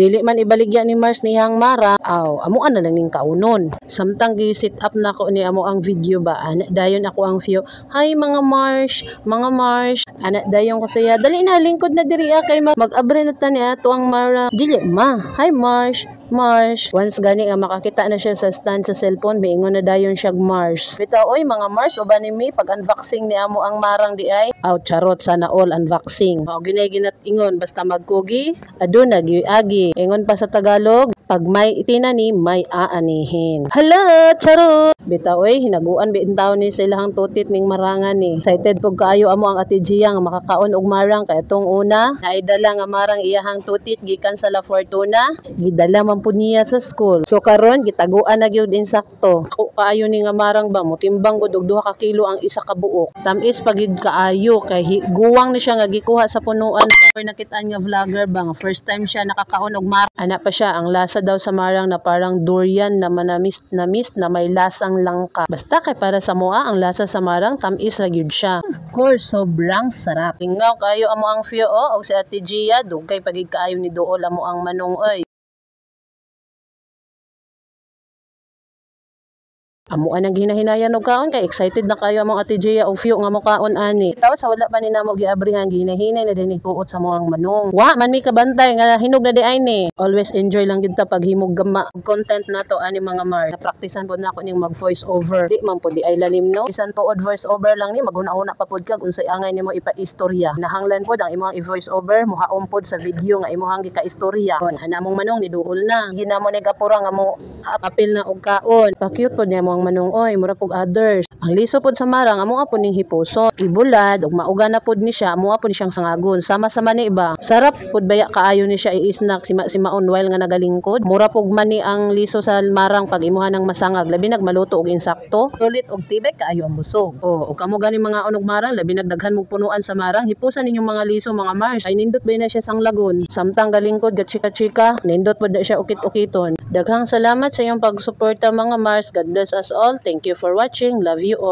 Dili man ibaligya ni Mars nihang Mara, amo na lang ning kaunon. Samtang gi-set up na ko ni amo ang video ba, ana dayon ako ang view. Hi mga Mars, ana dayon ko saya. Dali na lingkod na diri kay mag-abre na tani ato ang Mara. Dili ma. Hi Mars. Once gani nga makakita na siya sa stand sa cellphone, miingon na dayon siya Mars. Bitaw, oy mga Mars, uban ni mi pag-unboxing ni amo ang marang di ay. Charot sana all unboxing. Mao ginay ingon basta magkugi, aduna giagi. Ingon pa sa Tagalog, pag may itinani, may aanihin. Hala, charot! Bitaw, oy, hinaguan bintaw ni sa ilahang tutit ning marangan ni. Excited pug kaayo amo ang Ate Gia nga makakaon og marang kay atong una, naidala nga marang iyahang tutit gikan sa La Fortuna, gidala man pud niya sa school. So karon gitaguan na gyud insakto. Ako kaayo ni nga marang ba motimbang gud og 2 ka kilo ang isa ka buok. Tamis pagid kaayo kay guwang ni siya nga gikuha sa punuan ba. Pero nakitaan nga vlogger ba nga first time siya nakakaon og marang. Ana pa siya ang lasa daw sa marang na parang durian na manamis na may lasang langka. Basta kay para sa moa ang lasa sa marang tamis ra gyud siya. Of course sobrang sarap. Tingaw kaayo amo ang fio og si Ate Gia dugay pagid kaayo ni duol amo ang manong oy. Amo anang ginahinayan og kaon kay excited na kayo among Ate Gia og fio nga mo kaon ani. Taw sa wala pa ni namo giabrihan ginahinay na dinhi kuot sa moang manong. Wa man mi kabantay nga hinog na di ay ni. Always enjoy lang gyud ta pag himog gama. Content nato ani mga Mars. Napraktisan pod nako ning mag voice over. Di man pod di ay lalim no. Bisan po voice over lang ni maguna-una pa pod kag unsay angay nimo ipa-istorya. Nahanglan pod ang imong i-voice over muhaom pod sa video nga imong gika-istorya. Kon anamong manong ni duol na. Ginamo ni gapura nga mo apil na og kaon. Pa-cute pod niya mo manong oy mura pug others. Ang liso pod sa marang amo apon ning hipuso. Ibulad ug mauga na pod ni siya, amo apon siyang sangagon. Sama-sama ni iba. Sarap pod baya kaayo ni siya i-snack simaon while nga nagalingkod. Mura pug mani ang liso sa marang pag imuhan ng masangag labi nagmaluto og insakto. Sulit og tibay kaayo ang busog. Ug kamo gani mga unog marang labi nagdaghan mog punuan sa marang hipusan ninyong mga liso mga Mars. Ay nindot ba na siya sang lagon. Samtang galingkod ga chika-chika, nindot pod na siya ukit-ukiton. Daghang salamat sa iyong pagsuporta mga Mars. God bless us all. Thank you for watching. Love you all.